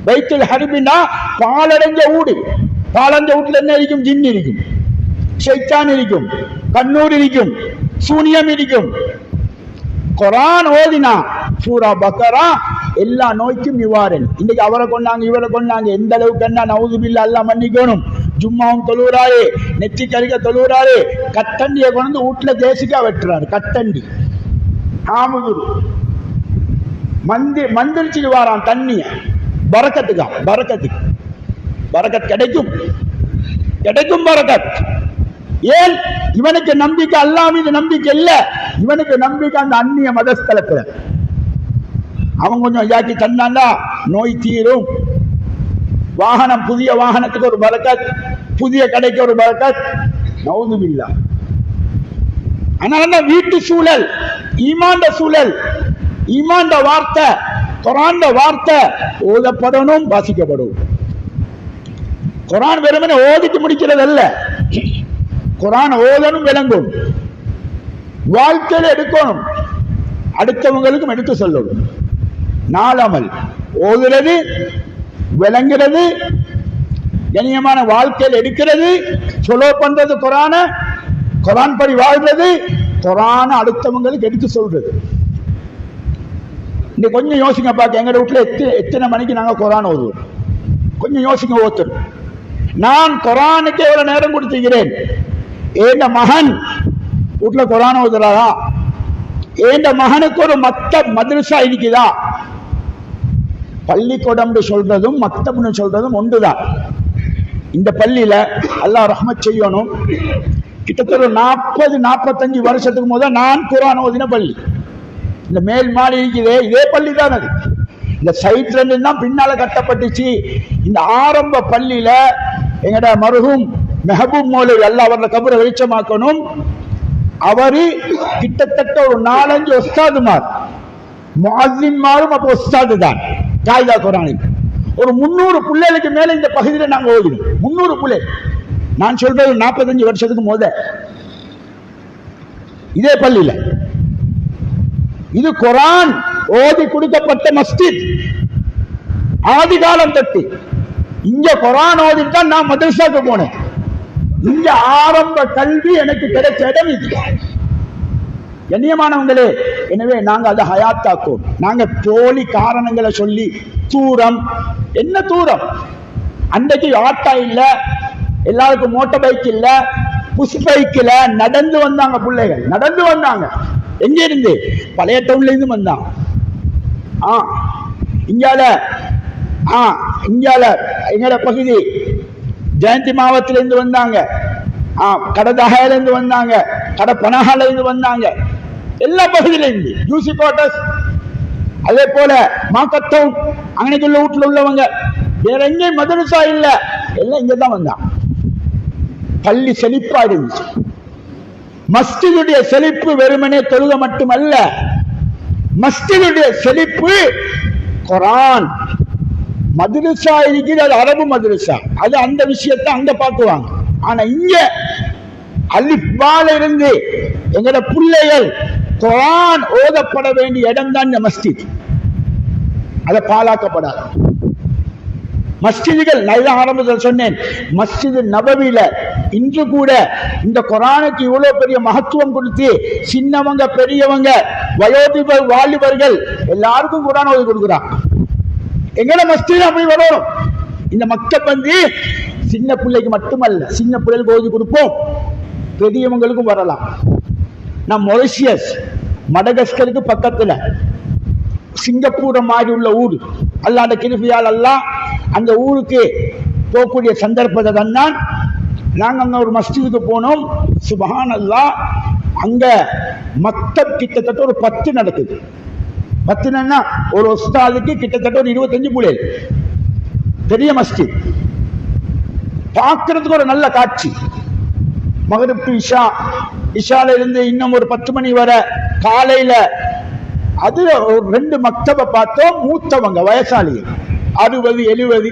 பைத்துல் ஹர்பினா பாலடைஞ்ச ஊடு. பாலடைஞ்ச வீட்டுல என்ன இருக்கும்? ஜின் இருக்கும், ஷைத்தான் இருக்கும், கண்ணூர் இருக்கும், சூனியம் இருக்கும். குர்ஆன் ஓதினா சூரா பக்கரா எல்லா நோய்க்கும் நிவாரணம். இன்னைக்கு அவரை கொண்டாங்க இவரை கொண்டாங்க, எந்த அளவுக்கு என்ன நவுதுபில்லா எல்லாம் மன்னிக்கணும். ஜும்மாவும் தொழுகிறாரு, நெத்தி கறிக்க தொழுகிறாரு, கட்டண்டியை கொண்டு வீட்டுல தேசிக்கா வெட்டுறாரு. கட்டண்டி ஆமுதுரு மந்திரிச்சுட்டு வாரான் தண்ணிய பரக்கத்துக்கா. பரக்கத்துக்கு பரக்கத் கிடைக்கும், கிடைக்கும் பரக்கத். ஏன்? இவனுக்கு நம்பிக்கை அல்லாஹ் மீது நம்பிக்கை இல்ல, இவனுக்கு நம்பிக்கை அந்த அந்நிய மதஸ்தலத்துல. அவன் கொஞ்சம் யாக்கி தந்தாண்டா நோய் தீரும். வாகனம், புதிய வாகனத்துக்கு ஒரு பரக்கத், புதிய கடைக்கு ஒரு பரக்கத். நவுதுபில்லா. அதனால வீட்டு சூழல், ஈமான்ட சூழல், ஈமான்ட வார்த்தை, குர்ஆன்ட வார்த்தை ஓதப்படணும், வாசிக்கப்படும். குர்ஆன் வெறுமனே ஓதிட்டு முடிக்கிறது அல்ல, குர்ஆன் ஓதணும், விளங்கும், வாழ்க்கையில எடுக்கணும், அடுத்தவங்களுக்கும் எடுத்து சொல்லணும். நாலமல் ஓதுறது, விளங்குறது, கண்ணியமான வாழ்க்கையில் எடுக்கிறது, ஃபாலோ பண்றது, குர்ஆன் படி வாழ்றது, குர்ஆனை அடுத்தவங்களுக்கு எடுத்து சொல்றது. இந்த கொஞ்சம் யோசிங்க பார்க்க, எங்க வீட்டுல எத்தனை மணிக்கு நாங்க குர்ஆன் ஓதுவோம்? கொஞ்சம் யோசிங்க. ஓத்துரு நான் குர்ஆனுக்கு எவ்வளவு நேரம் கொடுத்துக்கிறேன்? ஏண்ட மகன் வீட்டுல குர்ஆன் ஓதுறாரா? ஏண்ட மகனுக்கு ஒரு மதரசா இருக்குதா? பள்ளிக்கூடம் சொல்றதும் மக்தப்னு சொல்றதும் ஒன்றுதான். இந்த பள்ளியில அல்லாஹ் ரஹ்மத் செய்யணும், கிட்டத்தட்ட 40-45 வருஷத்துக்கு முதல் நான் குர்ஆன் ஓதின பள்ளி. இந்த மேல் மாடி இருக்குதே, இதே பள்ளி தான். அது இந்த சைட்ல இருந்து தான் பின்னால கட்டப்பட்டுச்சு. இந்த ஆரம்ப பள்ளியில எங்கட மருகும் மெஹபூப் மௌலவி, அல்லாஹ் அவரோட கபரை வெளிச்சமாக்கணும், அவரு கிட்டத்தட்ட ஒரு 4-5 உஸ்தாதுமார், முஅஸ்ஸின்மாரும் அப்ப உஸ்தாது தான் காயிதா குர்ஆனில். ஒரு 300 பிள்ளைகளுக்கு மேல இந்த பகுதியில் நாங்க ஓதினோம். 300 பிள்ளை. நான் சொல்றது 45 வருஷத்துக்கு முத இதே பள்ளியில. இது குர்ஆன் ஓதி கொடுக்கப்பட்ட மஸ்ஜித். ஆதி காலம் தொட்டு இங்க குர்ஆன் ஓதித்தான் நான் மதரசாக்கு போனேன். இங்க ஆரம்ப கல்வி எனக்கு கிடைச்ச இடம் இது. கண்ணியமானவங்களே, எனவே நாங்க அதை ஹயாத்தாக்கும். நாங்க போலி காரணங்களை சொல்லி தூரம், என்ன தூரம்? அன்றைக்கு ஆட்டா இல்ல, எல்லாருக்கும் மோட்டார் பைக் இல்ல, புஷ் பைக் இல்ல, நடந்து வந்தாங்க பிள்ளைகள், நடந்து வந்தாங்க. எங்க இருந்து? பழைய டவுன்ல இருந்து வந்தாங்க. இங்கால எங்கட பகுதி ஜெயந்தி மாவட்டத்தில இருந்து வந்தாங்க, கடதகையில இருந்து வந்தாங்க, கட பனகால இருந்து வந்தாங்க, எல்லா பகுதியில இருந்து, யூசி கோட்டர்ஸ், அதே போல மாக்கத்தவுன், அங்கனைக்குள்ள வீட்டுல உள்ளவங்க, வேற எங்கேயும் மதரசா இல்ல, எல்லாம் இங்கதான் வந்தாங்க. பள்ளி செழிப்பா இருந்துச்சு. மஸ்ஜிதுடைய செழிப்பு வெறுமனே தொழுக மட்டுமல்ல, மஸ்ஜிதுடைய செழிப்பு குர்ஆன். மதரசா இருக்குது, அது அரபு மதரசா, அது அந்த விஷயத்தை அங்க பார்க்குவாங்க. ஆனா இங்க அலிஃப் பால இருந்து எங்கட பிள்ளைகள் குர்ஆன் ஓதப்பட வேண்டிய இடம் தான் இந்த மஸ்ஜித். அதை பாழாக்கப்படாது. மஸ்ஜிதுகள், நான் ஆரம்பத்தில் சொன்னேன், மஸ்ஜிது நபவியில இன்று கூட இந்த குர்ஆனுக்கு இவ்வளவு பெரிய மகத்துவம் கொடுத்து சின்னவங்க பெரியவங்க வயோதிபர் வாலிபர்கள் எல்லாருக்கும் குர்ஆன் ஓதி கொடுக்குறாங்க. எங்கட மஸ்ஜித் அப்படி வரும். இந்த மக்தப் சின்ன பிள்ளைக்கு மட்டுமல்ல, சின்ன பிள்ளைகளுக்கு ஓதி கொடுப்போம், பெரியவங்களுக்கும் வரலாம். நான் மொரிஷியஸ், மடகஸ்கருக்கு பக்கத்துல சிங்கப்பூர் மாதிரி உள்ள ஊர், அல்லாஹ்வுடைய கிருபையால் அல்லாஹ் அந்த ஊருக்கு போகக்கூடிய சந்தர்ப்பத்தை தான் நாங்க அங்க ஒரு மஸ்ஜிதுக்கு போனோம். சுப்ஹானல்லாஹ், அங்க மக்தப் கிட்டத்தட்ட ஒரு 10 நடக்குது. 10 ஒரு உஸ்தாதுக்கு கிட்டத்தட்ட ஒரு 25 பிள்ளைகள். பெரிய மஸ்ஜித், பார்க்கறதுக்கு ஒரு நல்ல காட்சி. மகரிப் டு இஷா, இஷால இருந்து இன்னும் ஒரு 10 மணி வரை காலையில. அது ஒரு 2 மக்தபை பார்த்தோம். மூத்தவங்க வயசாளி 60, 70,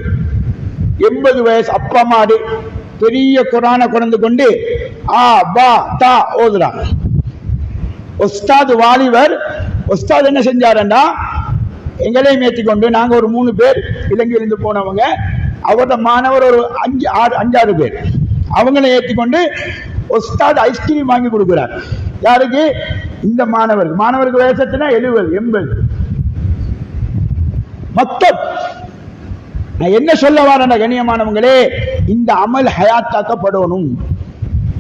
80 வயசு அப்பா மாடு பெரிய குர்ஆனை கொண்டு கொண்டு பா தா ஓதுறாங்க. உஸ்தாது வாலிபர், உஸ்தாது என்ன செஞ்சாருன்னா, எங்களையும் ஏற்றிக்கொண்டு, நாங்க ஒரு 3 பேர் இலங்கையிலிருந்து போனவங்க, அவரோட மாணவர் ஒரு 5-6 பேர், அவங்களை ஏற்றிக்கொண்டு உஸ்தாது ஐஸ்கிரீம் வாங்கி கொடுக்கிறார். யாருக்கு? இந்த மாணவருக்கு வயசத்துனா 70, 80. மக்தப். நான் என்ன சொல்ல வரேன் கண்ணியமானவங்களே, இந்த அமல் ஹயாத்தாக்கப்படணும்.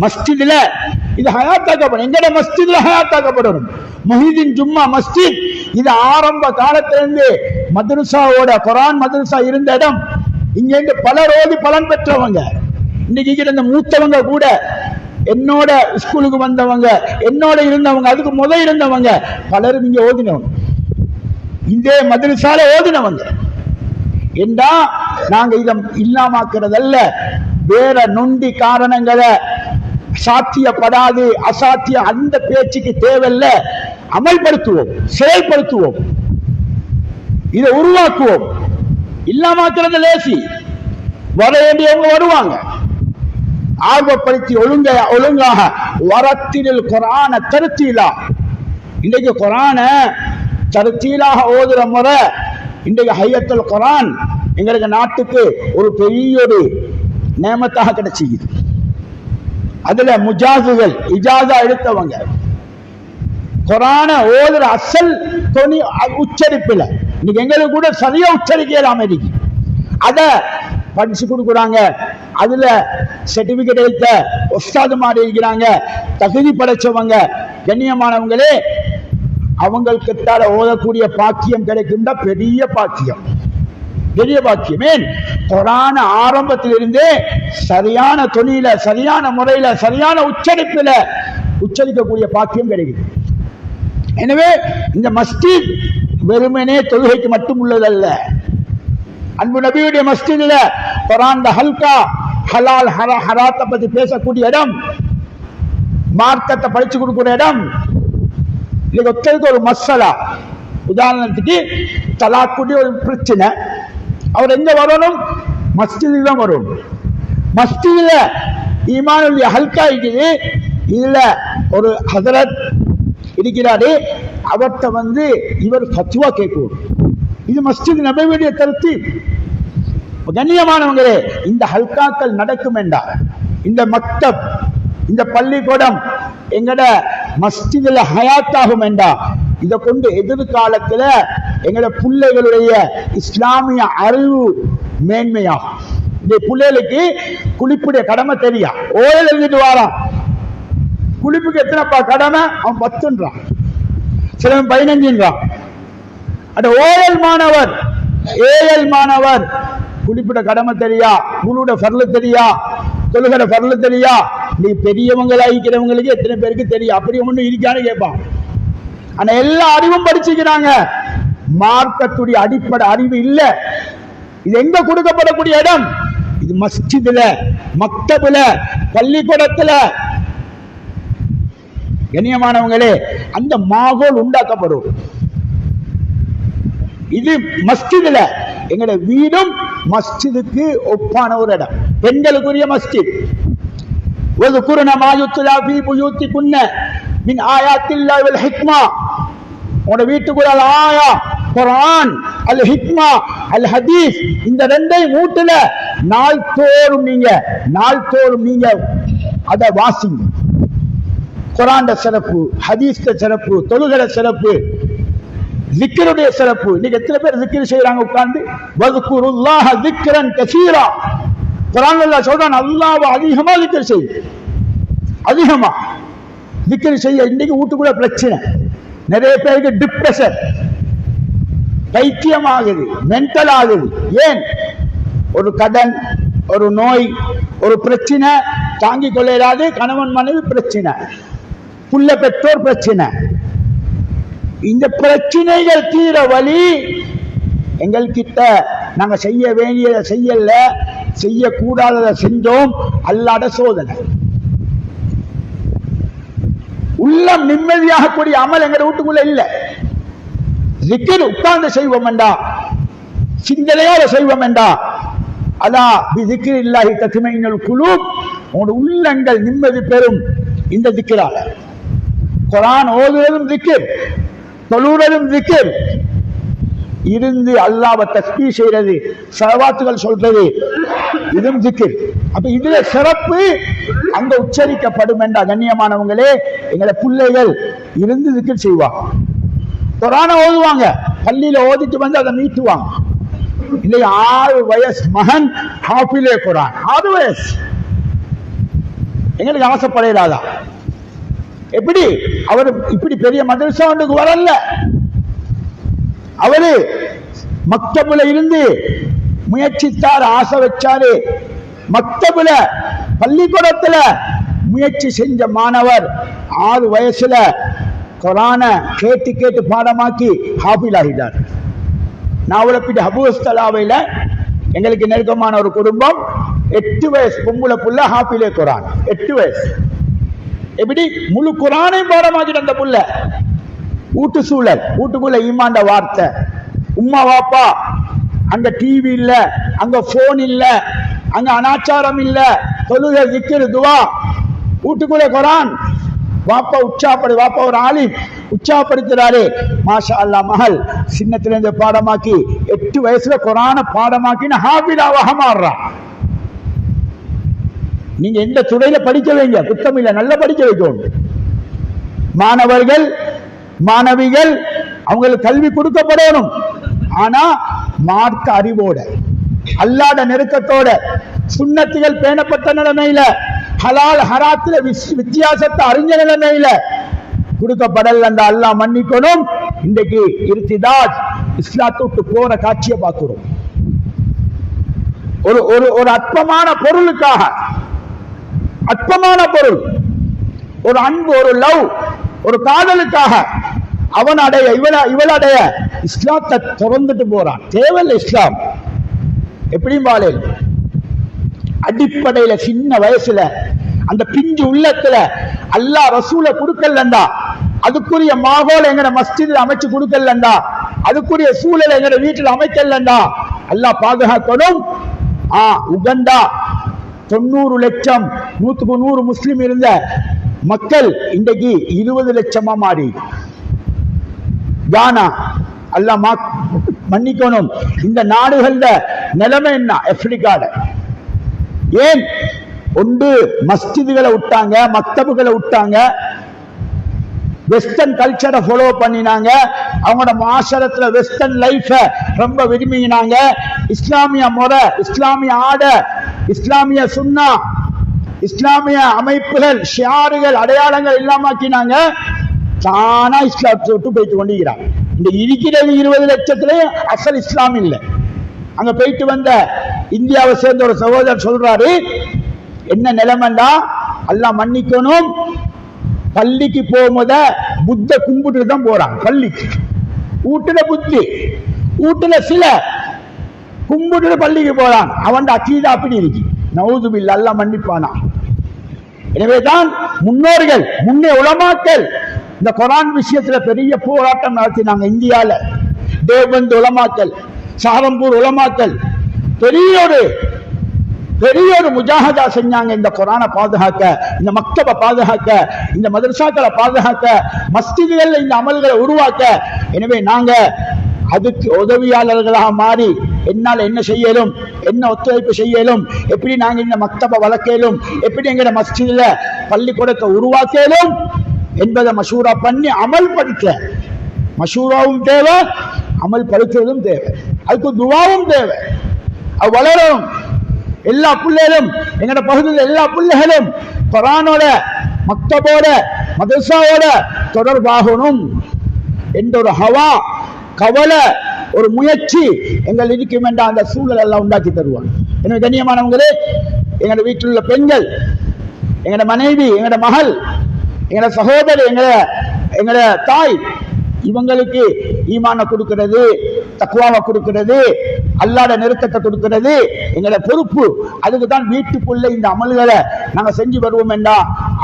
மஸ்ஜிதுல இது ஹயாத்தாக்கப்படும். எங்கட மஸ்ஜிதுல ஹயாத்தாக்கப்படணும். முஹிதீன் ஜும்மா மஸ்ஜித் இது ஆரம்ப காலத்திலிருந்து மதரசாவோட குர்ஆன் மதரசா இருந்த இடம். இங்கிருந்து பலர் ஓதி பலன் பெற்றவங்க. இன்னைக்கு இந்த மூத்தவங்க கூட என்னோட ஸ்கூலுக்கு வந்தவங்க, என்னோட இருந்தவங்க, அதுக்கு இருந்தவங்க பலரும் இங்க ஓதினவங்க, இந்த மதரசால ஓதினவங்க. என்றா நாங்க இதை இல்லாமக்கிறதல்ல, வேற நொண்டி காரணங்களை சாத்தியப்படாது அசாத்திய அந்த பேச்சுக்கு தேவையில்ல. அமல்படுத்துவோம், செயல்படுத்துவோம், இதை உருவாக்குவோம். இல்லாமக்கிறது லேசி. வர வேண்டியவங்க வருவாங்க. ஆர்வப்படுத்தி ஒழுங்காக வரத்தினில் குர்ஆன தர்த்தீலா. இன்றைக்கு குர்ஆன தர்த்தீலாக ஓதுற முறை இன்றைக்கு ஹையத்துல் குர்ஆன் எங்களுக்கு நாட்டுக்கு ஒரு பெரிய ஒரு நேமத்தாக கிடைச்சிக்குது. அதுல முஜாசுகள் இஜாசா எடுத்தவங்க குர்ஆன ஓதுற அசல் தொனி உச்சரிப்புல இன்னைக்கு எங்களுக்கு கூட சரியா உச்சரிக்கலாம் இருக்கு. அத படிச்சு கொடுக்குறாங்க. அதுல சர்டிபிகேட் எடுத்த உஸ்தாது மாதிரி இருக்கிறாங்க, தகுதி படைச்சவங்க. கண்ணியமானவங்களே, அவங்களுக்கு ஓதக்கூடிய பாக்கியம் கிடைக்கும். பெரிய பாக்கியம், பெரிய பாக்கியம். ஏன் குர்ஆன் ஆரம்பத்திலிருந்தே சரியான தொனியில, சரியான முறையில, சரியான உச்சரிப்புல உச்சரிக்கக்கூடிய பாக்கியம் கிடைக்குது. எனவே இந்த மஸ்ஜித் வெறுமனே தொழுகைக்கு மட்டும் உள்ளதல்ல. அன்பு நபியுடைய மஸ்ஜித்ல குர்ஆன் ஹல்கா ஹலால் ஹராத்தை பத்தி பேசக்கூடிய இடம், மார்க்கத்தை படிச்சு கொடுக்கிற இடம். இது ஒருத்தருக்கு ஒரு மசாலா. உதாரணத்துக்கு தலாக்குடைய ஒரு பிரச்சனை, அவர் எங்க வரணும்? மஸ்ஜிதுக்கு தான் வரணும். மஸ்ஜிதுல ஈமானுடைய ஹல்கா இருக்குது. இதுல ஒரு ஹதரத் இருக்கிறாரு, அவர்கிட்ட இவர் ஃபத்வா கேட்கும். இது மஸ்ஜித் நபவியுடைய தர்த்தீப். கண்ணியமானவங்களே, இந்த ஹல்காக்கள் நடக்கும் என்றால், இந்த மக்தப், இந்த பள்ளிக்கூடம் எங்கட மஸ்ஜிதுல ஹயாத்தாகும் என்றா, இதை கொண்டு எதிர்காலத்துல எங்கட பிள்ளைகளுடைய இஸ்லாமிய அறிவு மேன்மையாகும். இந்த பிள்ளைகளுக்கு குளிப்புடைய கடமை தெரியா, ஓயல் எழுதிட்டு வாரான். குளிப்புக்கு எத்தனைப்பா கடமை? அவன் 10ன்றான், சிலவன் 15ன்றான். அந்த ஓயல் மாணவர், ஏஎல் மாணவர் குளிப்பிட கடமை தெரியா, குழுட ஃபர்லு தெரியா, தொழுகிற ஃபர்லு தெரியா. நீ பெரியவங்களா இருக்கிறவங்களுக்கு எத்தனை பேருக்கு தெரியும்? அப்படி ஒண்ணு இருக்கான்னு கேட்பான். ஆனா எல்லா அறிவும் படிச்சுக்கிறாங்க, மார்க்கத்துடைய அடிப்படை அறிவு இல்ல. இது எங்க கொடுக்கப்படக்கூடிய இடம்? இது மஸ்ஜிதுல, மக்தபுல, பள்ளிக்கூடத்துல. கண்ணியமானவங்களே, அந்த மாகோல் உண்டாக்கப்படும். இது மஸ்ஜிதுல, எங்கட வீடும் மஸ்ஜிதுக்கு ஒப்பான ஒரு இடம். பெண்களுக்குரிய மஸ்ஜித். وَذْكُرْنَ مَا يُتْلَى فِي بُيُوتِكُنَّ مِنْ آيَاتِ اللَّهِ وَالْحِكْمَةِ. உங்க வீட்டுக்குள்ள ஆயா, குர்ஆன், அல் ஹிக்மா, அல் ஹதீஸ், இந்த ரெண்டையும் வீட்டுல நாள்தோறும் நீங்க அத வாசிங்க. குர்ஆன் சிறப்பு, ஹதீஸ் சிறப்பு, தொழுகிற சிறப்பு, ஜிக்ருடைய சிறப்பு. இன்னைக்கு எத்தனை பேர் ஜிக்ர் செய்யறாங்க உட்கார்ந்து? வذ்குருல்லாஹ ذிக்ரன் கஸீரா. குர்ஆன் அல்லாஹ் சொல்றான், அல்லாஹ்வை அதிகமா ஜிக்ர் செய், அதிகமா ஜிக்ர் செய்ய. இன்னைக்கு வீட்டுக்குள்ள பிரச்சனை. நிறைய பேருக்கு டிப்ரெஷன், பைத்தியம் ஆகுது, மென்டல் ஆகுது. ஏன்? ஒரு கடன், ஒரு நோய், ஒரு பிரச்சனை தாங்கிக் கொள்ளாது. கணவன் மனைவி பிரச்சனை, புள்ள பெற்றோர் பிரச்சனை. இந்த பிரச்சனைகள் தீர வழி எங்கள்கிட்ட நாங்க செய்ய வேண்டியதை செய்யல, செய்யக்கூடாததை செஞ்சோம். அல்லாஹ்வுடைய சோதனை. உள்ளம் நிம்மதியாக கூடிய அமல் எங்க வீட்டுக்குள்ள இல்ல. ஜிக்ர் உட்கார்ந்து செய்வோம் என்றா, சிந்தனையோட செய்வோம் என்றா, அலா பிதிக்ரில்லாஹி தத்மைனுல் குலூப். உங்களுடைய உள்ளங்கள் நிம்மதி பெறும் இந்த திக்ரால. குர்ஆன் ஓதுவதும் திக்ர், தொழுவதும் திக்ர், இருந்து அல்லாஹ்வை தஸ்பீஹ் செய்யறது, ஸலவாத்துகள் சொல்றது, இதுவும் திக்ர். அப்ப இதுல சிறப்பு அங்க உச்சரிக்கப்படும் என்றா, கண்ணியமானவங்களே, எங்களை பிள்ளைகள் இருந்து திக்ர் செய்வாங்க. குர்ஆனை ஓதுவாங்க, பள்ளியில ஓதிட்டு வந்து அதை மீட்டுவாங்க. இல்லை 6 வயசு மகன் ஹாஃபிலே குரான். 6 வயசு. எங்களுக்கு ஆசைப்படையிலாதா? எப்படி அவர் இப்படி பெரிய மதரசா ஒன்றுக்கு வரல. அவரு மக்தபுல இருந்து முயற்சித்தார், ஆசை வச்சாரு. மக்தபுல பள்ளிக்கூடத்துல முயற்சி செஞ்ச மாணவர் 6 வயசுல குரான கேட்டு கேட்டு பாடமாக்கி ஹாஃபில் ஆகிட்டார். நாவலப்பிடி அபுஸ்தலாவையில் எங்களுக்கு நெருக்கமான ஒரு குடும்பம், 8 வயசு பொம்புல புள்ள ஹாஃபிலே குரான். 8 வயசு. எப்படி முழு குரானை பாடமாக்கிட்டு அந்த புள்ள. வீட்டு சூழல், வீட்டுக்குள்ள ஈமாண்ட வார்த்தை, உம்மா வாப்பா, அங்க டிவி இல்ல, அங்க போன் இல்ல, அங்க அனாச்சாரம் இல்ல, தொழுகை திக்ரு துவா, வீட்டுக்குள்ள குரான். வாப்பா உற்சாகப்படு, வாப்பா ஒரு ஆலிம் உற்சாகப்படுத்துறாரு. மாஷா அல்லா, மகள் சின்னத்திலிருந்து பாடமாக்கி 8 வயசுல குரான பாடமாக்கின்னு ஹாஃபிலாவாக மாறுறான். நீங்க எந்த துறையில படிக்க வைங்க, குத்தம் இல்ல, நல்லா படிக்க வைக்கணும். மாணவர்கள் மாணவிகள் அவங்களுக்கு கல்வி கொடுக்கப்படணும். ஆனா மார்க்க அறிவோட, அல்லாத நெருக்கத்தோட, சுன்னத்துகள் பேணப்பட்ட நிலைமையில, ஹலால் ஹராத்துல வித்தியாசத்தை அறிஞ்ச நிலைமையில கொடுக்கப்படல. அந்த அல்லாஹ் மன்னிக்கணும். இன்றைக்கு இருத்திதாத் இஸ்லாத்துக்கு போற காட்சியை பார்க்கிறோம். ஒரு ஒரு அற்பமான பொருளுக்காக, அற்பமான பொருள், ஒரு அன்பு, ஒரு லவ், ஒரு காதலுக்காக அவன் அடைய இவளடைய இஸ்லாத்தை திறந்துட்டு போறான். தேவையில்லை இஸ்லாம். எப்படியும் பாலேன் அடிப்படையில சின்ன வயசுல அந்த பிஞ்சு உள்ளத்துல அல்லாஹ் ரசூலை கொடுக்கலண்டா, அதுக்குரிய மாகோல் எங்கட மஸ்ஜிதில் அமைச்சு கொடுக்கலண்டா, அதுக்குரிய சூழலை எங்கட வீட்டில் அமைக்கலண்டா, அல்லாஹ் பாதுகாக்கணும். உகண்டா 90 லட்சம் 100க்கு 100 முஸ்லிம் இருந்த மக்கள் இன்றைக்கு 20 லட்சமா மாறி. கானா அல்லாஹ் மன்னிக்கணும். இந்த நாடுகள நிலைமை என்ன? ஆப்பிரிக்கால ஏன் ஒன்று மஸ்ஜிதுகளை விட்டாங்க, மக்தபுகளை விட்டாங்க, வெஸ்டர்ன் கல்ச்சரை ஃபாலோ பண்ணினாங்க, அவங்களோட மாசரத்துல வெஸ்டர்ன் லைஃப ரொம்ப விரும்பினாங்க. இஸ்லாமிய முறை, இஸ்லாமிய ஆடை, இஸ்லாமிய சுன்னா, இஸ்லாமிய அமைப்புகள், ஷியாறுகள், அடையாளங்கள் இல்லாமக்கினாங்க. தானா இஸ்லாத்தை விட்டு போயிட்டு கொண்டிருக்கிறாங்க. இந்த இருக்கிறது 20 லட்சத்திலே அசல் இஸ்லாம் இல்லை. அங்க போயிட்டு வந்த இந்தியாவை சேர்ந்த ஒரு சகோதரர் சொல்றாரு, என்ன நிலைமைண்டா அல்லாஹ் மன்னிக்கணும், பள்ளிக்கு போகும்போது புத்த கும்பிட்டு தான் போறாங்க பள்ளிக்கு. வீட்டுல புத்தி, வீட்டுல சில கும்பிட்டு பள்ளிக்கு போறான். அவன் அக்கீதா அப்படி இருக்கு. நவுதுபில்லா, அல்லாஹ் மன்னிப்பானா. எனவேதான் முன்னோர்கள், முன்னே உலமாக்கள் இந்த குர்ஆன் விஷயத்துல பெரிய போராட்டம் நடத்தினாங்க. இந்தியால தேவபந்து உலமாக்கள், சஹரம்பூர் உலமாக்கள் பெரிய ஒரு முஜாஹதா செஞ்சாங்க. இந்த குர்ஆனை பாதுகாக்க, இந்த மக்தபை பாதுகாக்க, இந்த மதரசாக்களை பாதுகாக்க, மஸ்ஜிதுகள் இந்த அமல்களை உருவாக்க. எனவே நாங்க அதுக்கு உதவியாளர்களாக மாறி என்னால் என்ன செய்யலும், என்ன ஒத்துழைப்பு செய்யலும், எப்படி நாங்க இந்த மக்தபை வளர்க்கலும், எப்படி எங்கிற மஸ்ஜிதுல பள்ளிக்கூடத்தை உருவாக்கலும் என்பதை மஷூரா பண்ணி அமல்படுத்த. மஷூராவும் தேவை, அமல்படுத்துவதும் தேவை, அதுக்கு துவாவும் தேவை. அது வளரும். எல்லா பிள்ளைகளும், எங்கட பகுதியில் எல்லா பிள்ளைகளும் குர்ஆனோட, மக்தபோட, மதரசாவோட தொடர்பாகணும் என்ற ஒரு ஹவா, கவலை, ஒரு முயற்சி எங்கள் இருக்கும் என்ற அந்த சூழல் எல்லாம் உண்டாக்கி தருவாங்க. எனவே கண்ணியமானவங்களே, எங்கட வீட்டில் உள்ள பெண்கள், எங்கட மனைவி, எங்கட மகள், எங்கட சகோதரி, எங்கட தாய், இவங்களுக்கு ஈமான கொடுக்கிறது, தக்வாவை கொடுக்கிறது, அல்லாஹ்ட நெருக்கத்தை கொடுக்கிறது எங்களோட பொறுப்பு. அதுக்கு தான் வீட்டுக்குள்ள இந்த அமல்களை நாங்க செஞ்சு வருவோம் என்றா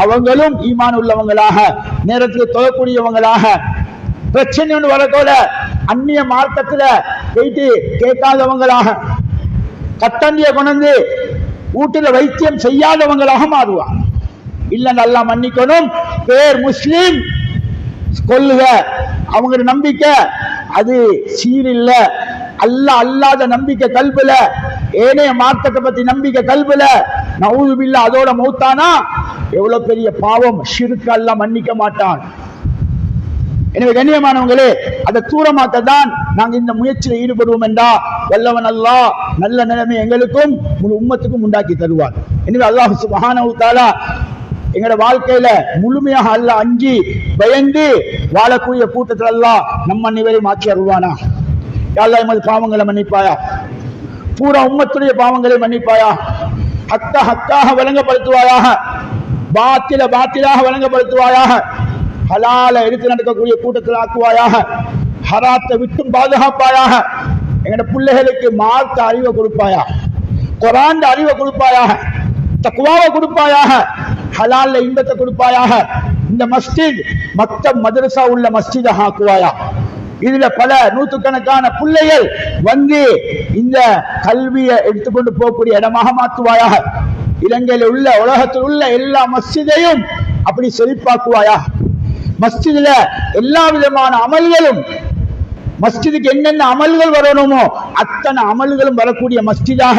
அவங்களும் ஈமான் உள்ளவங்களாக, நேரத்தில் தொழக்கூடியவங்களாக, பிரச்சனை ஒன்று வரக்கூட அந்நிய மார்க்கத்துல போயிட்டு கேட்காதவங்களாக, கட்டண்டிய கொண்டு வீட்டுல வைத்தியம் செய்யாதவங்களாக மாறுவாங்க. இல்ல, நல்லா மன்னிக்கணும், பேர் முஸ்லிம் கொள்ளுக, அவங்க நம்பிக்கை அது சீரில்ல. அல்லாத நம்பிக்கை கல்புல, ஏனைய மார்க்கத்தை பத்தி நம்பிக்கை கல்புல, நவுது பில்லா அதோட மௌத்தானா எவ்வளவு பெரிய பாவம். ஷிர்க் அல்லாஹ் மன்னிக்க மாட்டான். எனவே கண்ணியமானவங்களே, அதை தூரமாக்கத்தான் நாங்க இந்த முயற்சியில் ஈடுபடுவோம் என்றா வல்லவன் அல்லாஹ் நல்ல நிலைமை எங்களுக்கும் முழு உம்மத்துக்கும் உண்டாக்கி தருவார். எனவே அல்லாஹ் சுப்ஹானஹு தஆலா எங்களோட வாழ்க்கையில முழுமையாக அல்லாஹ் அஞ்சி பயந்து வாழக்கூடிய கூட்டத்தில் அல்லாஹ் நம்ம அனைவரையும் ஆக்கி அருள்வானா. யா அல்லாஹ் எமது பாவங்களை மன்னிப்பாயா, பூரா உம்மத்துடைய பாவங்களை மன்னிப்பாயா, ஹக்காக வழங்கப்படுத்துவாயாக, பாத்திலாக வழங்கப்படுத்துவாயாக, ஹலால எடுத்து நடக்கக்கூடிய கூட்டத்தில் ஆக்குவாயாக, ஹராத்தை விட்டும் பாதுகாப்பாயாக, எங்களோட பிள்ளைகளுக்கு மார்க்க அறிவை கொடுப்பாயா, குர்ஆன் அறிவை கொடுப்பாயாக, தக்வாவை கொடுப்பாயாக, ஹலால்ல இன்பத்தை கொடுப்பாயாக. இந்த மஸ்ஜித் மக்தப் மதரசா உள்ள மஸ்ஜிதை ஆக்குவாயா. இதுல பல நூற்றுக்கணக்கான பிள்ளைகள் வந்து இந்த கல்வியை எடுத்துக்கொண்டு போகக்கூடிய இடமாக மாற்றுவாயாக. இலங்கையில் உள்ள உலகத்தில் உள்ள எல்லா மஸ்ஜிதையும் அப்படி செழிப்பாக்குவாயா. மஸ்ஜிதுல எல்லா விதமான அமல்களும், மஸ்ஜிதுக்கு என்னென்ன அமல்கள் வரணுமோ அத்தனை அமல்களும் வரக்கூடிய மஸ்ஜிதாக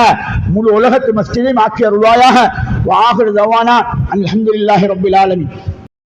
முழு உலகத்து மஸ்ஜிதையும் ஆக்கி அருள்வாயாக. வாஹிரு தவானா அல்ஹம்துலில்லாஹி ரப்பில் ஆலமீன்.